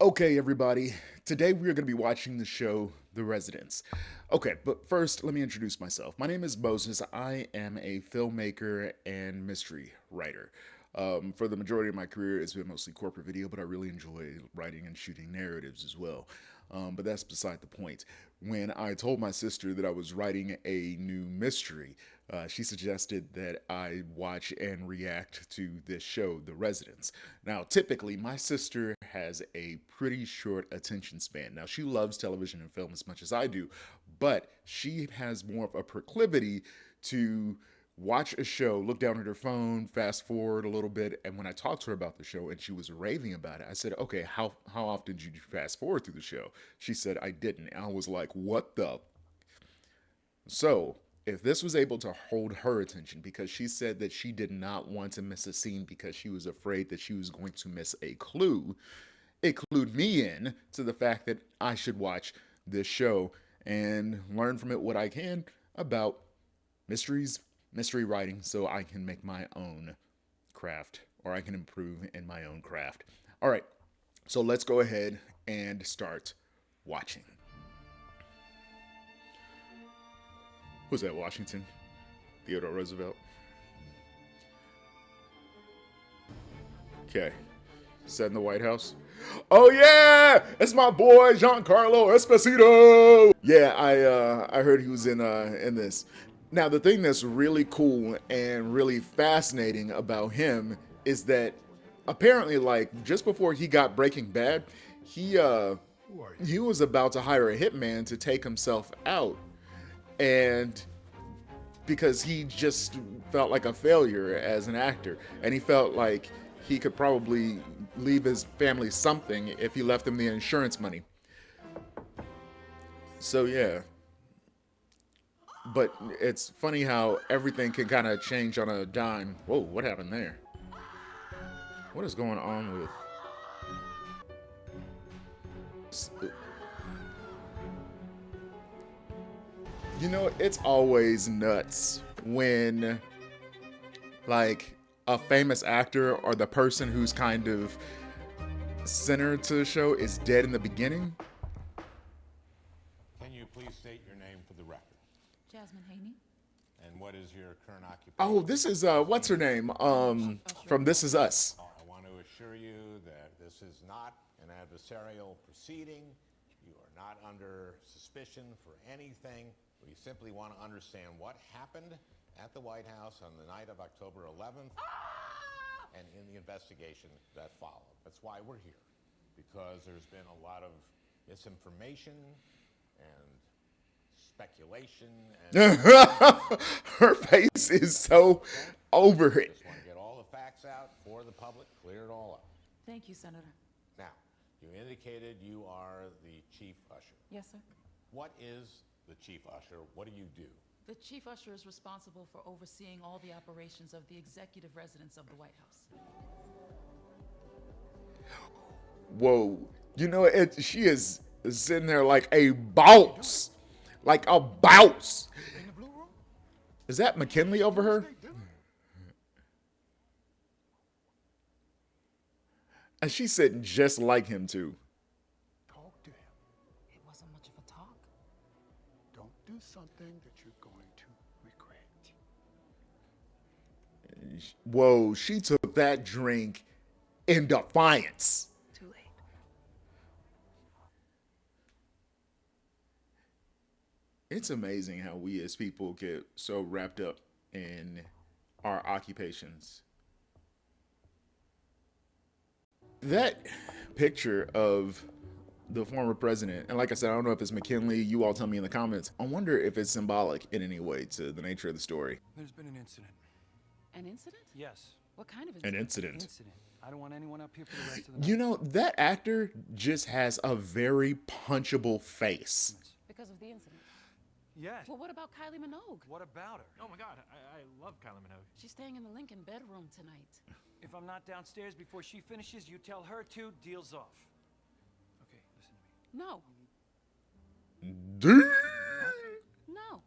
Okay, everybody. Today we are going to be watching the show The Residents. Okay, but first, let me introduce myself. My name is Moses. I am a filmmaker and mystery writer. For the majority of my career, it's been mostly corporate video, but I really enjoy writing and shooting narratives as well. But that's beside the point. When I told my sister that I was writing a new mystery, she suggested that I watch and react to this show, The Residents. Now, typically, my sister has a pretty short attention span. Now, she loves television and film as much as I do, but she has more of a proclivity to watch a show, look down at her phone, fast forward a little bit, and when I talked to her about the show and she was raving about it, I said, "Okay, how often did you fast forward through the show?" She said, "I didn't." And I was like, "What the?" So, if this was able to hold her attention, because she said that she did not want to miss a scene because she was afraid that she was going to miss a clue, it clued me in to the fact that I should watch this show and learn from it what I can about mysteries, mystery writing, so I can make my own craft or I can improve in my own craft. All right, so let's go ahead and start watching. Who's that, Washington? Theodore Roosevelt? Okay. Set in the White House. Oh yeah, it's my boy Giancarlo Esposito. Yeah, I heard he was in this. Now the thing that's really cool and really fascinating about him is that apparently, like just before he got Breaking Bad, he uh he was about to hire a hitman to take himself out, and because he just felt like a failure as an actor, and he felt like he could probably leave his family something if he left them the insurance money. So yeah, but it's funny how everything can kind of change on a dime. Whoa, what happened there? What is going on with? You know, it's always nuts when like a famous actor or the person who's kind of center to the show is dead in the beginning. Can you please state your name for the record? Jasmine Haney. And what is your current Oh, occupation? this is what's her name? From This Is Us. I want to assure you that this is not an adversarial proceeding. You are not under suspicion for anything. We simply want to understand what happened at the White House on the night of October 11th and in the investigation that followed. That's why we're here, because there's been a lot of misinformation and speculation and Her face is so over it. just want to get all the facts out for the public, clear it all up. Thank you, Senator. Now, you indicated you are the chief usher. Yes, sir. What is the chief usher? What do you do? The chief usher is responsible for overseeing all the operations of the executive residence of the White House. Whoa, you know it. She is sitting there like a boss, like a boss. Is that McKinley over her? And she's sitting just like him too. Talk to him. It wasn't much of a talk. Don't do something that you're going to regret. Whoa, she took that drink in defiance. Too late. It's amazing how we as people get so wrapped up in our occupations. That picture of the former president, and like I said, I don't know if it's McKinley. You all tell me in the comments. I wonder if it's symbolic in any way to the nature of the story. There's been an incident. An incident? Yes, What kind of An incident? incident. I don't want anyone up here for the rest of the night. You know, that actor just has a very punchable face. Because of the incident. Yes. Well, what about Kylie Minogue? What about her? Oh my god, I love Kylie Minogue. She's staying in the Lincoln bedroom tonight. If I'm not downstairs before she finishes, you tell her to. Deals off. Okay, listen to me. No. Damn. No.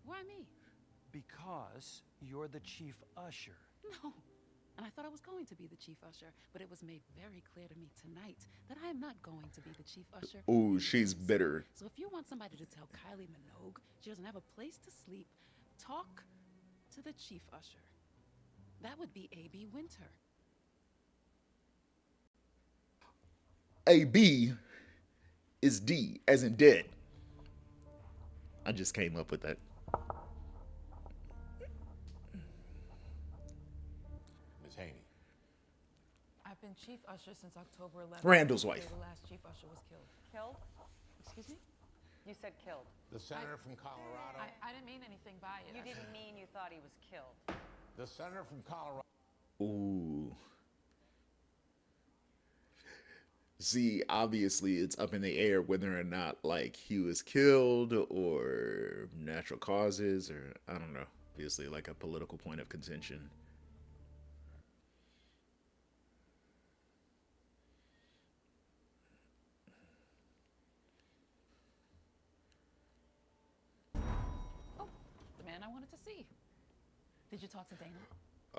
Why me? Because you're the chief usher. No. and I thought I was going to be the chief usher, but it was made very clear to me tonight that I am not going to be the chief usher. Ooh, she's bitter. So if you want somebody to tell Kylie Minogue she doesn't have a place to sleep, talk to the chief usher. That would be A.B. Winter. AB is D, as in dead. I just came up with that. Ms. Haney. I've been chief usher since October 11th. Randall's the day wife. The last chief usher was killed. Killed? Excuse me? You said killed. The senator from Colorado. I didn't mean anything by it. You didn't mean you thought he was killed. The senator from Colorado. Ooh. See, obviously it's up in the air whether or not like he was killed or natural causes or I don't know. Obviously like a political point of contention. Oh, the man I wanted to see. Did you talk to Dana?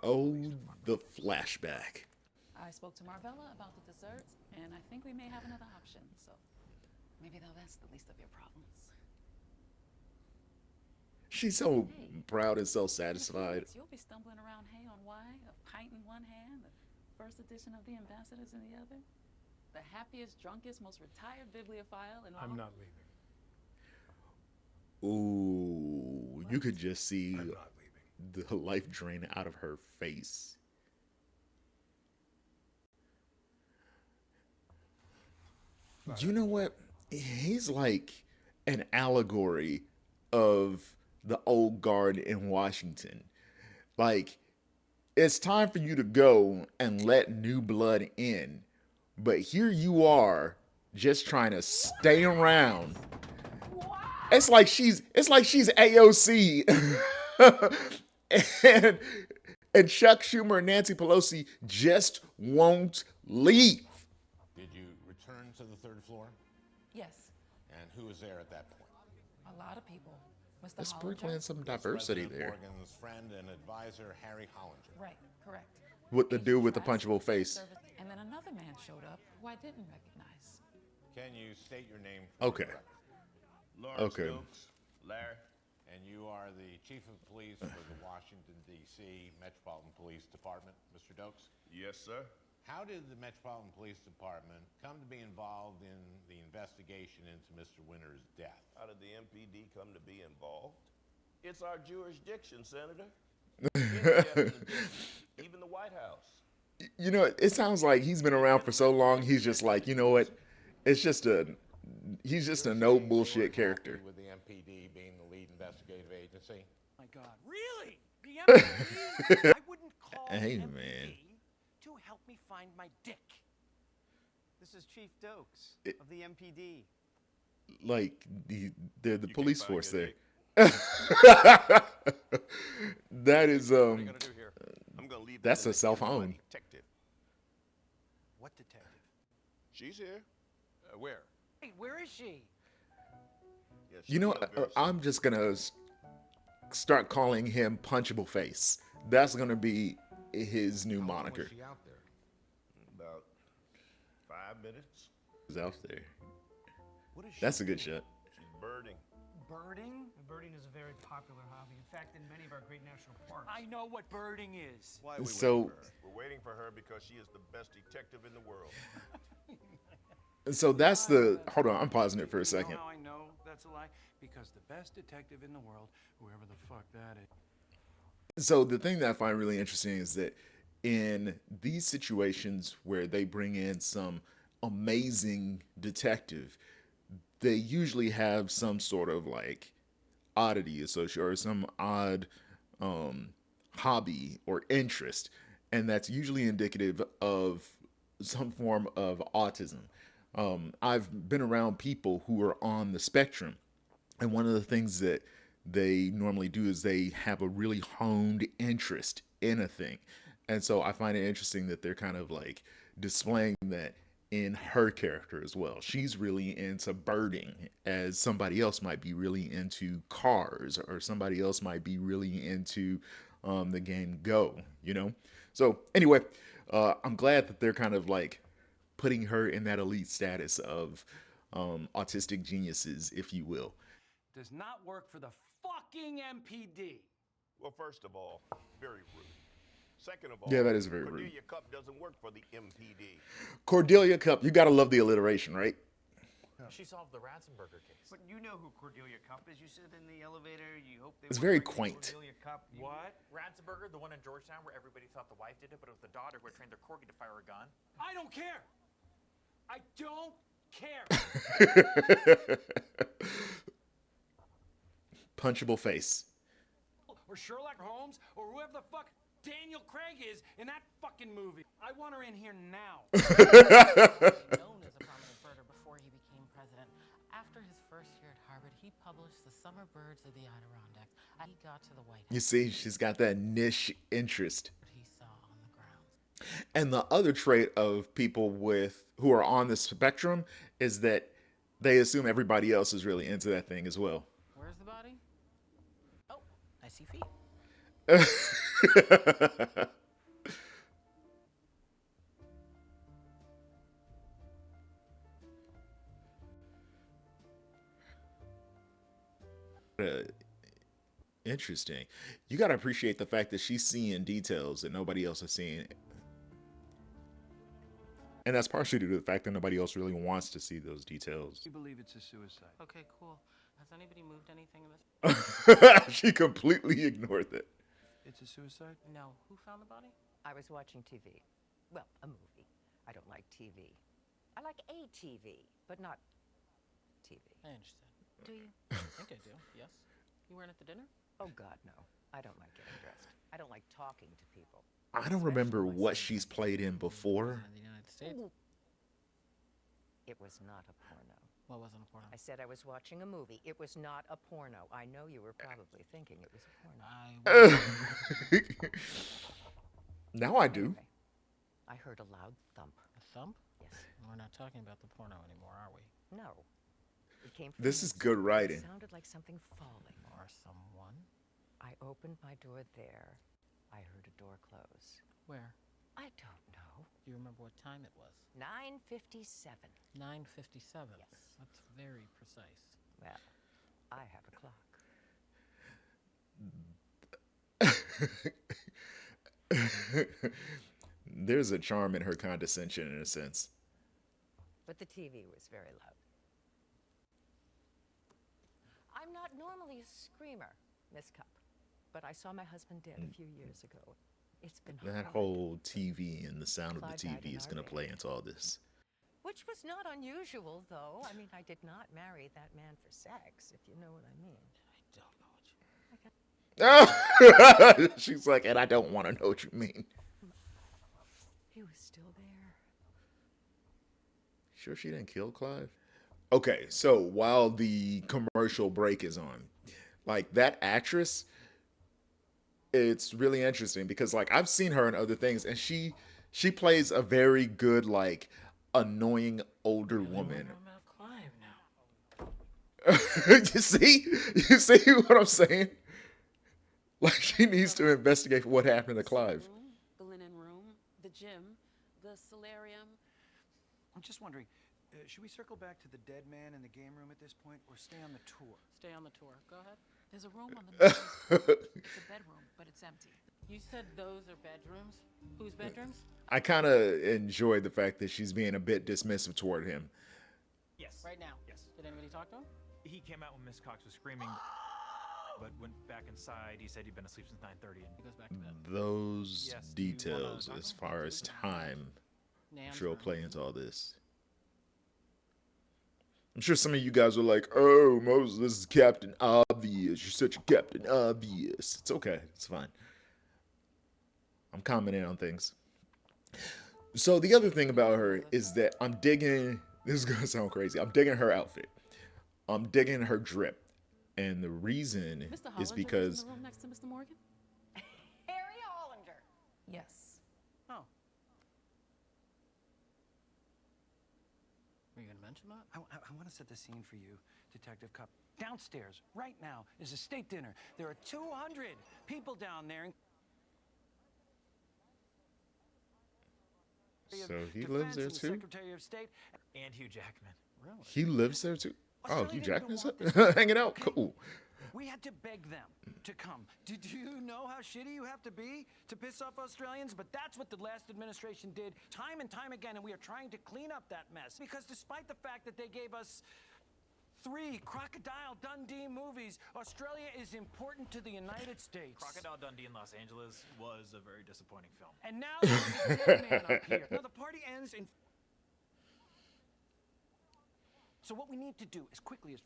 Oh, the flashback. I spoke to Marvella about the desserts, and I think we may have another option, so maybe that's the least of your problems. She's so Hey. proud and In a few self-satisfied. weeks, You'll be stumbling around hay on why, a pint in one hand, the first edition of the Ambassadors in the other. The happiest, drunkest, most retired bibliophile in all. I'm not leaving. Ooh, you could just see I'm not leaving. the life drain out of her face. You know what? He's like an allegory of the old guard in Washington. Like, it's time for you to go and let new blood in. But here you are, just trying to stay around. It's like she's AOC. and Chuck Schumer and Nancy Pelosi just won't leave. Did you return to the third floor? Yes, And who was there at that point? a lot of people. Mr. Let's Hollinger. sprinkle some diversity President there. Morgan's friend and advisor, Harry Hollinger. Right, correct. With the dude with the Trask, punchable face. And then another man showed up who I didn't recognize. Can you state your name for Okay. the record? Lawrence Okay. Stokes, Larry. And you are the chief of police for the Washington, D.C. Metropolitan Police Department, Mr. Dokes. Yes, sir. How did the Metropolitan Police Department come to be involved in the investigation into Mr. Winter's death? How did the MPD come to be involved? It's our jurisdiction, Senator. Even the White House. You know, it sounds like he's been around for so long. He's just like, you know what? He's just a no bullshit character. With the MPD being the lead investigative agency? My God, really? The MPD? I wouldn't call Hey, the MPD man. to help me find my dick. This is Chief Dokes of the MPD. Like they're the You police can't find force your there. dick. That is What are you gonna do here? I'm gonna leave. That's the a self-own. detective. What detective? She's here. Where? Hey, where is she? Yeah, You know, she'll be up very soon. I'm just gonna start calling him Punchable Face. That's gonna be his new How long moniker. was she out there? About 5 minutes. He's out there. What is she? That's a good shot. She's birding. Birding? Birding is a very popular hobby. In fact, in many of our great national parks. I know what birding is. Why are we So- waiting for her? We're waiting for her because she is the best detective in the world. So that's the. Hold on, I'm pausing it for a You second. know how I know that's a lie? Because the best detective in the world, whoever the fuck that is. So the thing that I find really interesting is that in these situations where they bring in some amazing detective, they usually have some sort of like oddity associated or some odd hobby or interest, and that's usually indicative of some form of autism. I've been around people who are on the spectrum, and one of the things that they normally do is they have a really honed interest in a thing. And so I find it interesting that they're kind of like displaying that in her character as well. She's really into birding, as somebody else might be really into cars, or somebody else might be really into the game Go, you know? So, anyway, I'm glad that they're kind of like putting her in that elite status of autistic geniuses, if you will. Does not work for the fucking MPD. Well, first of all, very rude. Second of all, Yeah, that is very rude. Cordelia Cup doesn't work for the MPD. Cordelia Cup, you gotta love the alliteration, right? She solved the Ratzenberger case. But you know who Cordelia Cup is. You sit in the elevator, you hope they It's won't very bring you quaint. Cordelia Cup. What? Ratzenberger, the one in Georgetown where everybody thought the wife did it, but it was the daughter who had trained their corgi to fire a gun. I don't care. I don't care. Punchable face. Or Sherlock Holmes, or whoever the fuck Daniel Craig is in that fucking movie. I want her in here now. Known as a prominent birder before he became president. After his first year at Harvard, he published The Summer Birds of the Adirondacks. He got to the White House. You see, she's got that niche interest. What he saw on the grounds. And the other trait of people who are on the spectrum is that they assume everybody else is really into that thing as well. Where's the body? Oh, I see feet. Interesting. You got to appreciate the fact that she's seeing details that nobody else is seeing. And that's partially due to the fact that nobody else really wants to see those details. You believe it's a suicide? Okay, cool. Has anybody moved anything in this? She completely ignored that. It's a suicide? No. Who found the body? I was watching TV. Well, a movie. I don't like TV. I like a TV, but not TV. I understand. Do you? I think I do. Yes. You weren't at the dinner? Oh, God, no. I don't like getting dressed. I don't like talking to people. I don't remember what she's played in before. In the United States. It was not a porno. What wasn't a porno? I said I was watching a movie. It was not a porno. I know you were probably thinking it was a porno. Now I do. Anyway, I heard a loud thump. A thump? Yes. We're not talking about the porno anymore, are we? No. It came from This is inside. good writing. It sounded like something falling. Or someone? I opened my door there. I heard a door close. Where? I don't know. Do you remember what time it was? 9:57. 9:57. Yes. That's very precise. Well, I have a clock. There's a charm in her condescension in a sense. But the TV was very loud. I'm not normally a screamer, Miss Cup, but I saw my husband dead a few years ago. It's been That hard. whole TV and the sound of the Clyde died TV in is our going to play into all this. Which was not unusual, though. I mean, I did not marry that man for sex, if you know what I mean. I don't know what you mean. She's like, and I don't want to know what you mean. He was still there. Sure she didn't kill Clive? Okay, so while the commercial break is on, like that actress, it's really interesting because like I've seen her in other things and she plays a very good like annoying older woman. About Clive now. You see what I'm saying? Like she needs to investigate what happened to Clive. The linen room, the gym, the solarium. I'm just wondering, should we circle back to the dead man in the game room at this point, or stay on the tour? Stay on the tour. Go ahead. There's a room on the north. It's a bedroom, but it's empty. You said those are bedrooms? Whose bedrooms? I kind of enjoy the fact that she's being a bit dismissive toward him. Yes. Right now. Yes. Did anybody talk to him? He came out when Miss Cox was screaming, but went back inside. He said he'd been asleep since 9:30. He goes back to bed. Those Yes, do you wanna details talk as about far as time Nan's sure will room. play into all this. I'm sure some of you guys are like, oh, Moses, this is Captain Obvious. You're such a Captain Obvious. It's okay. It's fine. I'm commenting on things. So the other thing about her is that I'm digging, this is going to sound crazy, I'm digging her outfit. I'm digging her drip. And the reason Mr. is Hollander because lives in the room next to Mr. Morgan? Harry Hollander. Yes. Oh. Were you going to mention that? I want to set the scene for you, Detective Cup. Downstairs, right now, is a state dinner. There are 200 people down there. of So he Defense lives there and the too? Secretary of State. And Hugh Jackman. Really? He lives there too. Oh, Australia Hugh didn't even Jackman's want this. hanging out. Okay. Cool. We had to beg them to come. Did you know how shitty you have to be to piss off Australians? But that's what the last administration did time and time again, and we are trying to clean up that mess. Because despite the fact that they gave us 3 Crocodile Dundee movies, Australia is important to the United States. Crocodile Dundee in Los Angeles was a very disappointing film. And now there's a dead man up here. Now the party ends in... So what we need to do as quickly as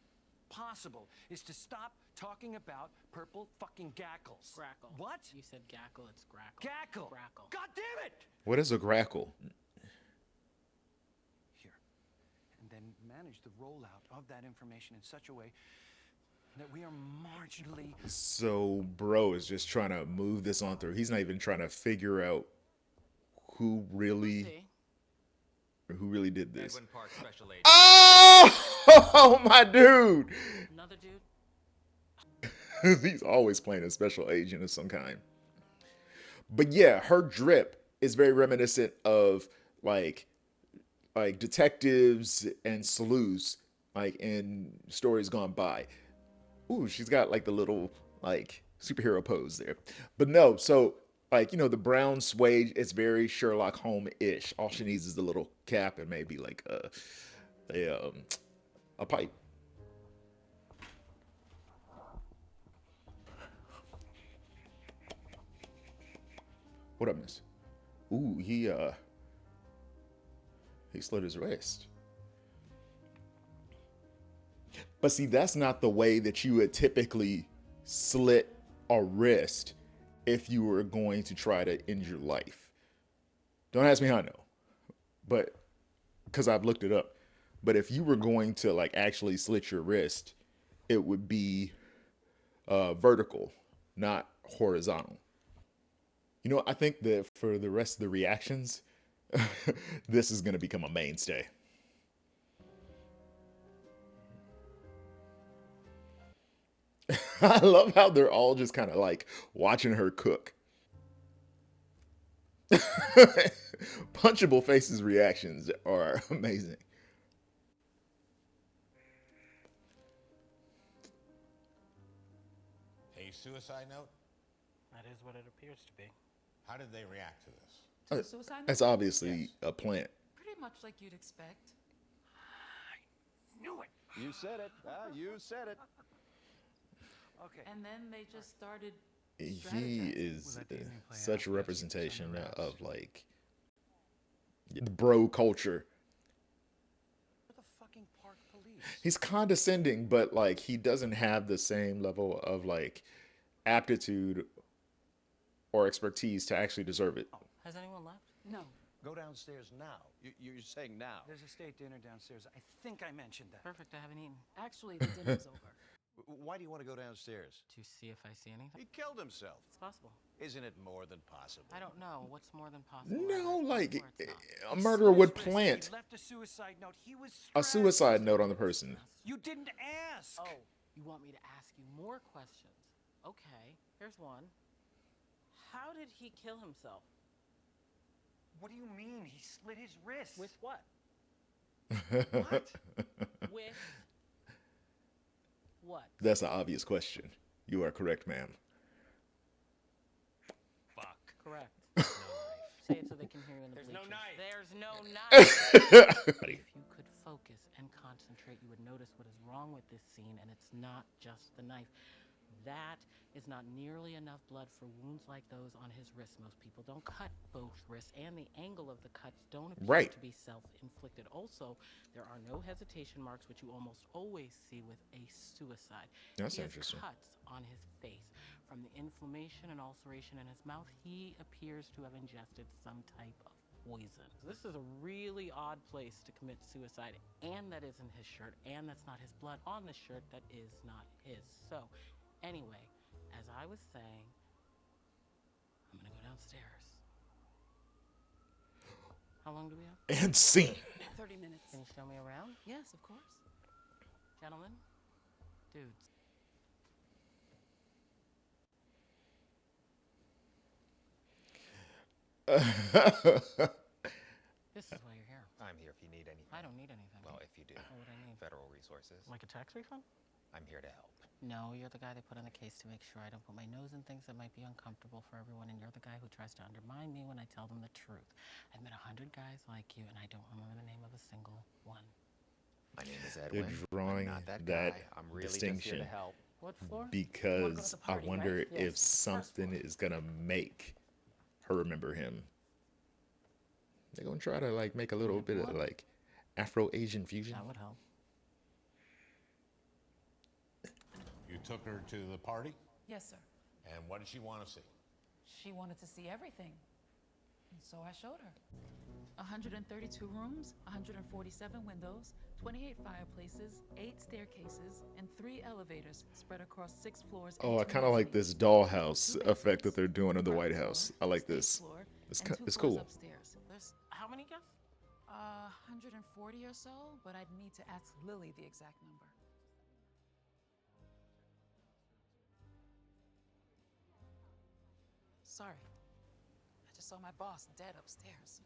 possible is to stop talking about purple fucking gackles. Grackle. What? You said gackle, it's grackle. Gackle. Grackle. God damn it! What is a grackle? Here. And then manage the rollout of that information in such a way that we are marginally... So bro is just trying to move this on through. He's not even trying to figure out who really did this. Edwin Park Special Agent. Oh, my dude. Another dude? He's always playing a special agent of some kind. But yeah, her drip is very reminiscent of like detectives and sleuths, like in stories gone by. Ooh, she's got like the little like superhero pose there. But no, so like, you know, the brown suede, it's very Sherlock Holmes-ish. All she needs is the little cap and maybe like a pipe. What up, miss? Ooh, he slit his wrist. But see, that's not the way that you would typically slit a wrist if you were going to try to end your life. Don't ask me how I know, but because I've looked it up. But if you were going to like actually slit your wrist, it would be vertical, not horizontal. You know, I think that for the rest of the reactions, this is going to become a mainstay. I love how they're all just kind of like watching her cook. Punchable Face's reactions are amazing. A suicide note? That is what it appears to be. How did they react to this? To the suicide note? That's obviously a plant. Pretty much like you'd expect. Knew it. You said it. You said it. Okay. And then they just started He strategizing. is We'll let the evening play such out. a Yes, representation send the rest. of like the bro culture. We're the fucking park police. He's condescending, but like he doesn't have the same level of like aptitude or expertise to actually deserve it. Has anyone left? No. Go downstairs now. You're saying now. There's a state dinner downstairs. I think I mentioned that. Perfect, I haven't eaten. Actually, the dinner's over. Why do you want to go downstairs? To see if I see anything. He killed himself. It's possible. Isn't it more than possible? I don't know. What's more than possible? No, Either like it's possible or it's not. a murderer would He plant left a suicide note. He was a stressed. suicide note on the person. You didn't ask. Oh, you want me to ask you more questions? Okay, here's one. How did he kill himself? What do you mean? He slit his wrist. With what? What? With what? That's an obvious question. You are correct, ma'am. Fuck. Correct. Say it so they can hear you in the There's no bleachers. knife. There's no knife. If you could focus and concentrate, you would notice what is wrong with this scene, and it's not just the knife. That is not nearly enough blood for wounds like those on his wrists. Most people don't cut both wrists, and the angle of the cuts don't appear Right. to be self-inflicted. Also, there are no hesitation marks, which you almost always see with a suicide. That's He has interesting. cuts on his face. From the inflammation and ulceration in his mouth, he appears to have ingested some type of poison. This is a really odd place to commit suicide, and that isn't his shirt, and that's not his blood on the shirt that is not his. So, anyway, as I was saying, I'm gonna go downstairs. How long do we have? And scene. 30 minutes. Can you show me around? Yes, of course. Gentlemen? Dudes. This is why you're here. I'm here if you need anything. I don't need anything. Well, if you do. What would I need? Federal resources. Like a tax refund? I'm here to help. No, you're the guy they put on the case to make sure I don't put my nose in things that might be uncomfortable for everyone, and you're the guy who tries to undermine me when I tell them the truth. I've met 100 guys like you, and I don't remember the name of a single one. My name is Edwin. They're drawing I'm not that that guy. I'm really distinction just here to help. What for? because I party, wonder right? if Yes. something is gonna make her remember him. They're gonna try to like make a little bit of like Afro-Asian fusion. That would help. You took her to the party, Yes, sir. and what did she want to see? She wanted to see everything. And so I showed her. 132 rooms, 147 windows, 28 fireplaces, 8 staircases, and 3 elevators spread across 6 floors. Oh, I and 2 kind of like mezzanines. this dollhouse 2 effect that basements, they're doing in the first White floor, House. I like stage this. floor, It's and ki- 2 it's floors cool. Upstairs. There's how many guests? 140 or so, but I'd need to ask Lily the exact number. Sorry. I just saw my boss dead upstairs.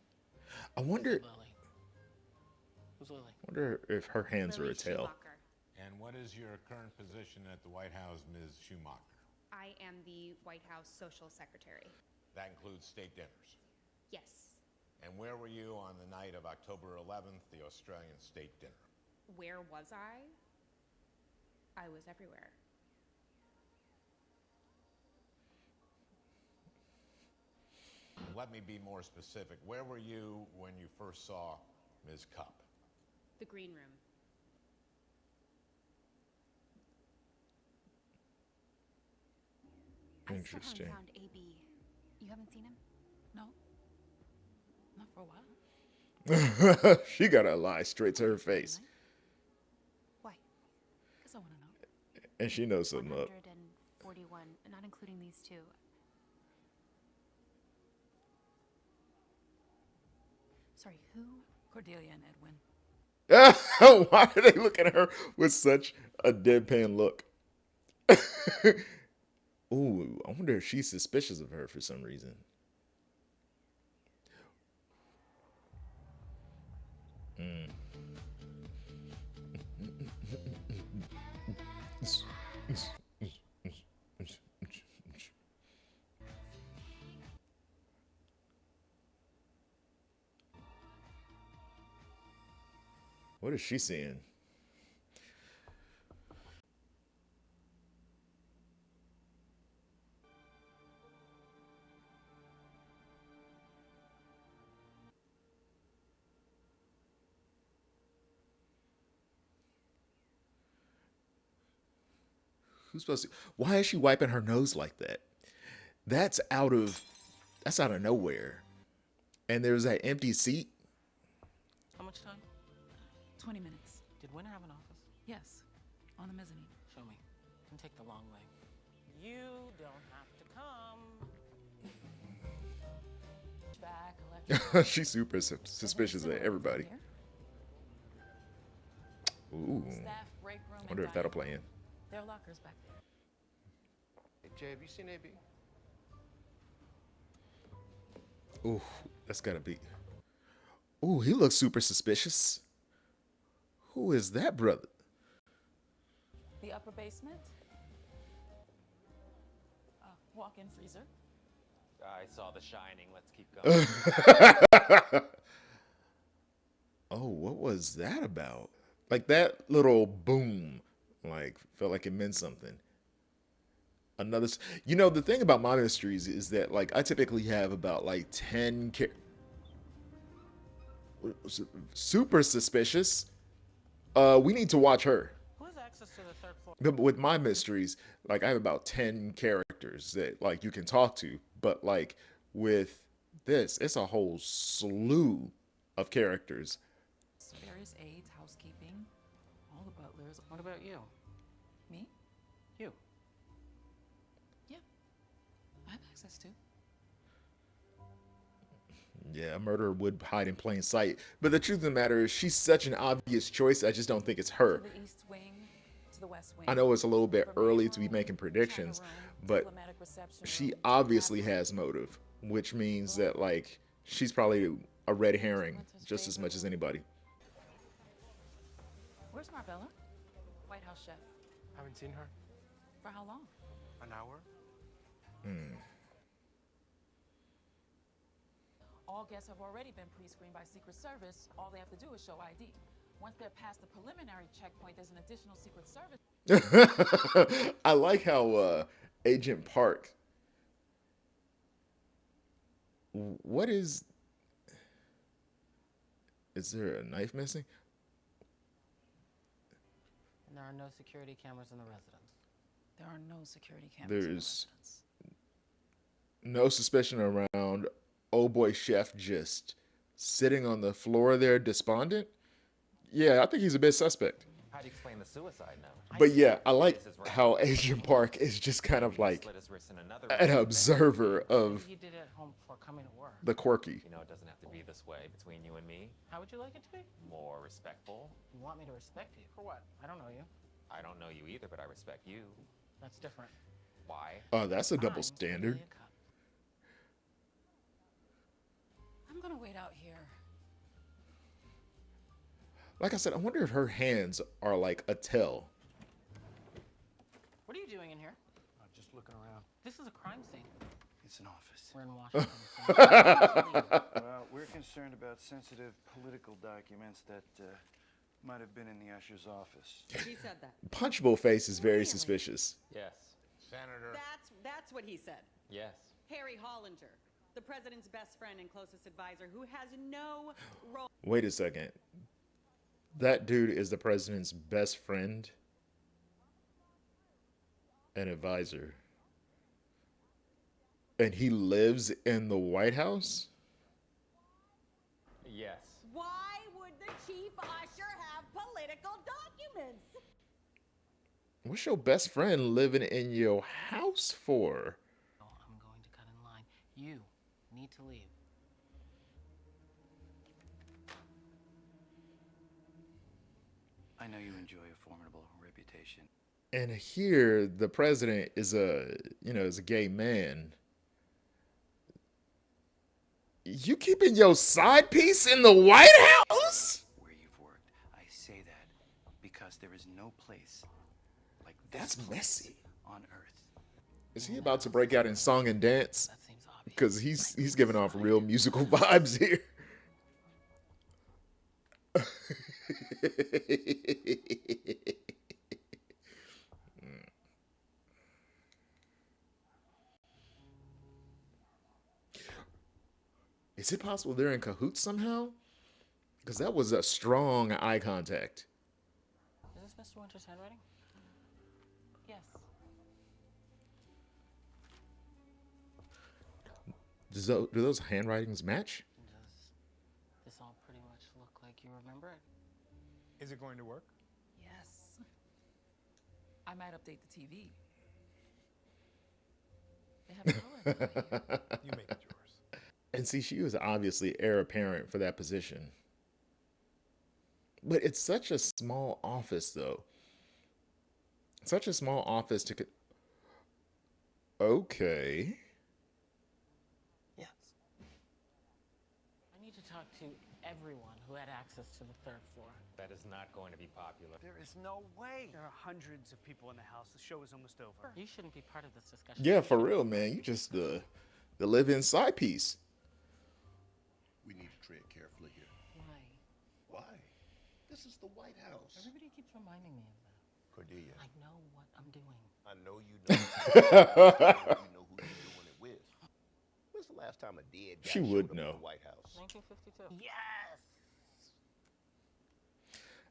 I wonder Lily. Who's Lily? if her hands are a tail. And what is your current position at the White House, Ms. Schumacher? I am the White House Social Secretary. That includes state dinners. Yes. And where were you on the night of October 11th, the Australian state dinner? Where was I? I was everywhere. Let me be more specific. Where were you when you first saw Ms. Cupp? The green room. Interesting. I still haven't found AB. You haven't seen him? No. Not for a while. She gotta lie straight to her face, Why? Because I want to know. and she knows something up. 141, not including these two. Sorry, who? Cordelia and Edwin. Why are they looking at her with such a deadpan look? Ooh, I wonder if she's suspicious of her for some reason. What is she seeing? Who's supposed to? Why is she wiping her nose like that? That's out of nowhere. And there's that empty seat. How much time? 20 minutes. Did Winter have an office? Yes. On the mezzanine. Show me. Can take the long way. You don't have to come. Back, electric. She's super suspicious of everybody. Ooh. Staff break room. Wonder if that'll play in. There are lockers back there. Hey, Jay, have you seen AB? Ooh, that's gotta be. Ooh, he looks super suspicious. Who is that brother? The upper basement. Walk-in freezer. I saw The Shining. Let's keep going. Oh, what was that about? Like that little boom, like felt like it meant something. Another, the thing about my mysteries is that like I typically have about like 10 super suspicious. We need to watch her. Who has access to the third floor? But with my mysteries, like I have about 10 characters that like you can talk to, but like with this, it's a whole slew of characters. Various aides, housekeeping, all the butlers. What about you? Me? You. Yeah. I have access to. Yeah, a murderer would hide in plain sight. But the truth of the matter is she's such an obvious choice, I just don't think it's her. To the east wing, to the west wing. I know it's a little bit early to be making predictions, but she obviously has motive, which means that like she's probably a red herring just as much as anybody. Where's Marbella? White House chef. Haven't seen her? For how long? An hour? All guests have already been pre-screened by Secret Service. All they have to do is show ID. Once they're past the preliminary checkpoint, there's an additional Secret Service. I like how Agent Park. What is? Is there a knife missing? And there are no security cameras in the residence. There are no security cameras in the There's residence. no suspicion around oh boy chef just sitting on the floor there despondent. Yeah, I think he's a bit suspect. How do you explain the suicide note? But yeah, I like how Agent Park is just kind of like Slit his wrist in another an way. observer of He did it at home before coming to work. the quirky. You know, it doesn't have to be this way between you and me. How would you like it to be? More respectful. You want me to respect you? For what? I don't know you. I don't know you either, but I respect you. That's different. Why? Oh, that's a double I'm standard. Amelia Cup. I'm gonna wait out here. Like I said, I wonder if her hands are like a tell. What are you doing in here? Just looking around. This is a crime scene. It's an office. We're in Washington. Well, we're concerned about sensitive political documents that might have been in the usher's office. He said that. Punchable face is very suspicious. Yes. Senator. That's what he said. Yes. Harry Hollinger, the president's best friend and closest advisor, who has no role. Wait a second. That dude is the president's best friend and advisor. And he lives in the White House? Yes. Why would the chief usher have political documents? What's your best friend living in your house for? Oh, I'm going to cut in line. You need to leave. I know you enjoy a formidable reputation. And here the president is is a gay man. You keeping your side piece in the White House? Where you've worked. I say that because there is no place like this That's place messy. on earth. Is he about to break out in song and dance? That seems obvious. Because he's giving off real musical vibes here. Is it possible they're in cahoots somehow? Because that was a strong eye contact. Is this Mr. Winter's handwriting? Yes. Do those handwritings match? Does this all pretty much look like you remember it? Is it going to work? Yes. I might update the TV. They have color now here. You make it yours. And see, she was obviously heir apparent for that position. But it's such a small office, though. Such a small office to... Okay. Yes. I need to talk to everyone who had access to the third floor. That is not going to be popular. There is no way. There are hundreds of people in the house. The show is almost over. You shouldn't be part of this discussion. Yeah, for real, man. You just the live-in side piece. We need to tread carefully here. Why? Why? This is the White House. Everybody keeps reminding me of that. Cordelia, I know what I'm doing. I know you know. You know who you're doing it with. When's the last time a dead guy She would showed up know. at the White House? 1952. Yes!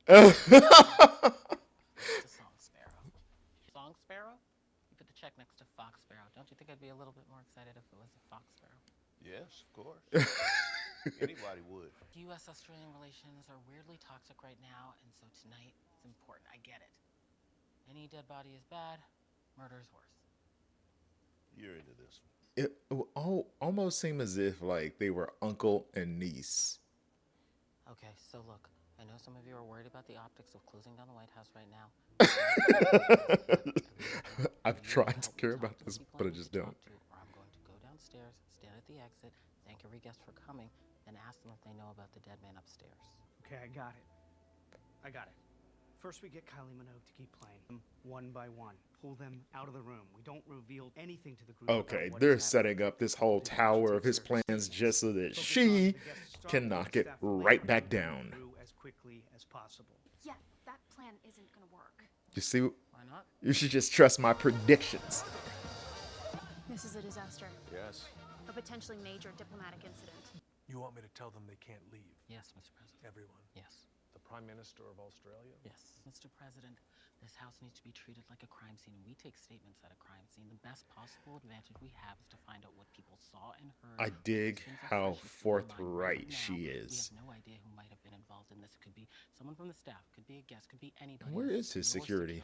It's a song sparrow. Song sparrow? You put the check next to fox sparrow. Don't you think I'd be a little bit more excited if it was a fox sparrow? Yes, of course. Anybody would. U.S.-Australian relations are weirdly toxic right now, and so tonight is important. I get it. Any dead body is bad. Murder is worse. You're into this. It almost seemed as if like they were uncle and niece. Okay, so look, I know some of you are worried about the optics of closing down the White House right now. I've tried to care about this, but I just don't. Or I'm going to go downstairs, stand at the exit, thank every guest for coming, and ask them if they know about the dead man upstairs. Okay, I got it. First, we get Kylie Minogue to keep playing them one by one. Pull them out of the room. We don't reveal anything to the group. Okay, about what they're is setting up this whole tower of his plans just so that she can knock it right back down. as quickly as possible. Yeah, that plan isn't gonna work. You see, Why not? you should just trust my predictions. This is a disaster. Yes. A potentially major diplomatic incident. You want me to tell them they can't leave? Yes, Mr. President. Everyone. Yes. The Prime Minister of Australia? Yes. Mr. President, this house needs to be treated like a crime scene. We take statements at a crime scene. The best possible advantage we have is to find out what people saw and heard. I dig how forthright she We is. have no idea who might have been involved in this. It could be someone from the staff, could be a guest, could be anybody. Where is his Your security?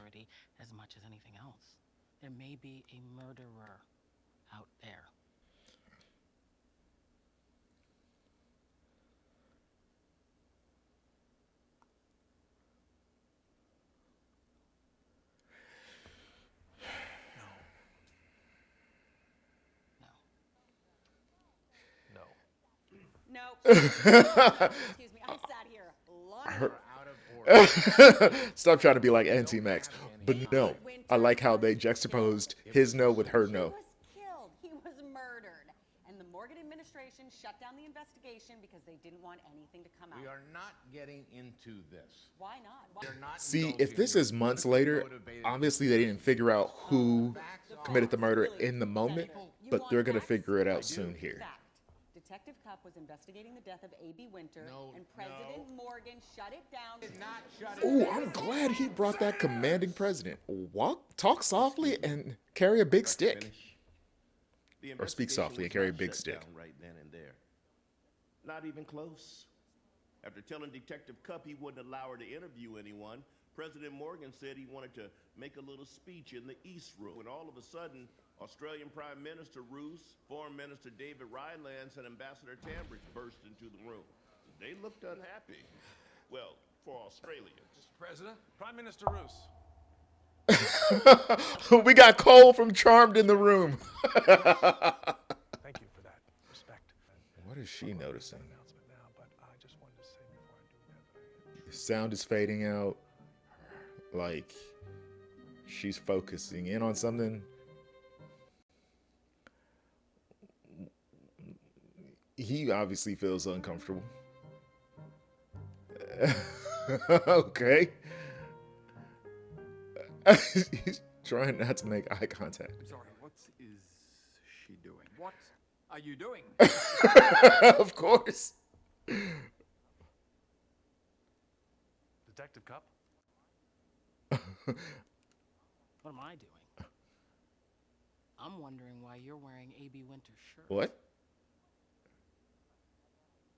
as much as anything else. There may be a murderer out there. No. Excuse me, I sat here long Stop trying to be like Anti-Max. But no, I like how they juxtaposed his no with her no. He was killed. He was murdered. And the Morgan administration shut down the investigation because they didn't want anything to come out. We are not getting into this. Why not? We're not See, if this is months later, obviously they didn't figure out who committed the murder in the moment, but they're going to figure it out soon here. Fact. Detective Cupp was investigating the death of A.B. Winter, and President Morgan shut it down. Did not shut it Ooh, down. I'm glad he brought that commanding president. Talk softly and carry a big stick. Or speak softly and carry a big stick. Right then and there. Not even close. After telling Detective Cupp he wouldn't allow her to interview anyone, President Morgan said he wanted to make a little speech in the East Room. And all of a sudden, Australian Prime Minister Roos, Foreign Minister David Rylance, and Ambassador Tambridge burst into the room. They looked unhappy. Well, for Australians. Mr. President, Prime Minister Roos. We got Cole from Charmed in the room. Thank you for that. Respect. What is she noticing? Announcement now, but I just wanted to say before I do that. The sound is fading out. Like she's focusing in on something. He obviously feels uncomfortable. Okay. He's trying not to make eye contact. I'm sorry, what is she doing? What are you doing? Of course. Detective Cupp? What am I doing? I'm wondering why you're wearing A.B. Winter's shirt. What?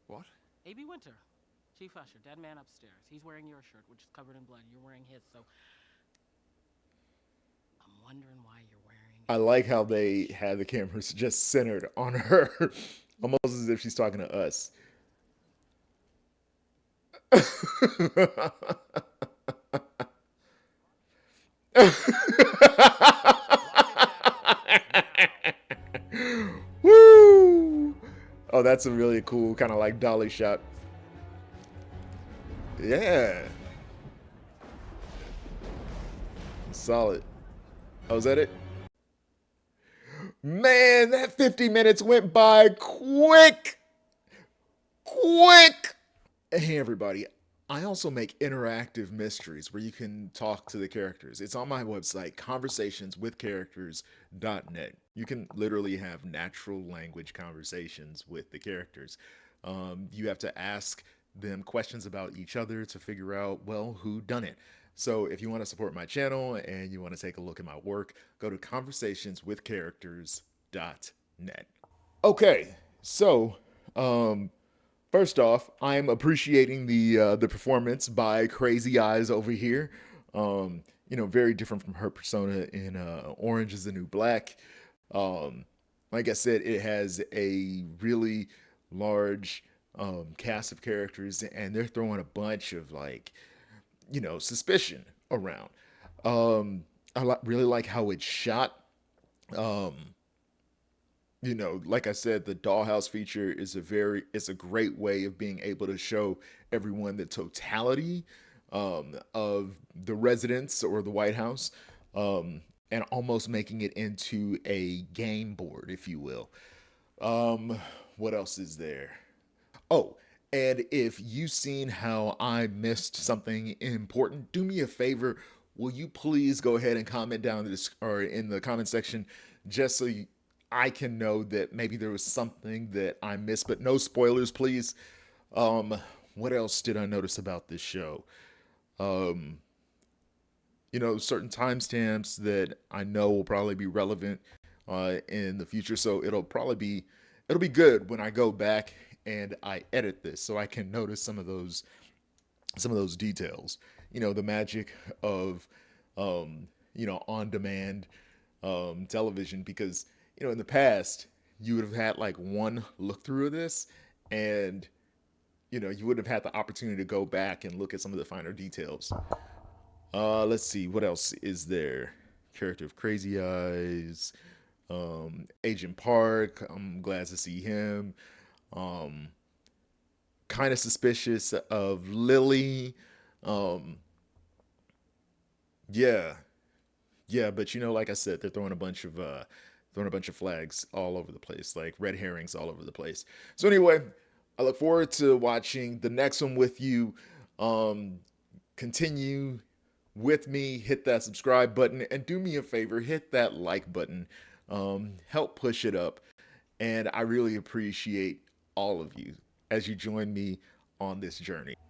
What? A.B. Winter, Chief Usher, dead man upstairs. He's wearing your shirt, which is covered in blood. You're wearing his, so I'm wondering why you're wearing. I like how they had the cameras just centered on her, almost as if she's talking to us. Woo! Oh, that's a really cool kind of like dolly shot. Yeah. Solid. Oh, is that it? Man, that 50 minutes went by quick. Quick. Hey, everybody. I also make interactive mysteries where you can talk to the characters. It's on my website, conversationswithcharacters.net. You can literally have natural language conversations with the characters. You have to ask them questions about each other to figure out, well, who done it. So if you want to support my channel and you want to take a look at my work, go to conversationswithcharacters.net. Okay, so first off, I'm appreciating the performance by Crazy Eyes over here. You know, very different from her persona in Orange is the New Black. Like I said, it has a really large cast of characters, and they're throwing a bunch of like, you know, suspicion around. I really like how it's shot. You Like I said, the dollhouse feature is it's a great way of being able to show everyone the totality of the residence or the White House, and almost making it into a game board, if you will. What else is there? Oh, and if you've seen how I missed something important, do me a favor. Will you please go ahead and comment down or in the comment section, just so I can know that maybe there was something that I missed, but no spoilers, please. What else did I notice about this show? Certain timestamps that I know will probably be relevant in the future. So it'll be good when I go back and I edit this, so I can notice some of those details. The magic of on demand television, because in the past you would have had like one look through of this, and you wouldn't have had the opportunity to go back and look at some of the finer details. Let's see, what else is there? Character of Crazy Eyes, Agent Park, I'm glad to see him. Kind of suspicious of Lily. Yeah, but like I said, they're throwing a bunch of flags all over the place, like red herrings all over the place. So anyway, I look forward to watching the next one with you. Continue with me, hit that subscribe button, and do me a favor, hit that like button. Help push it up, and I really appreciate all of you as you join me on this journey.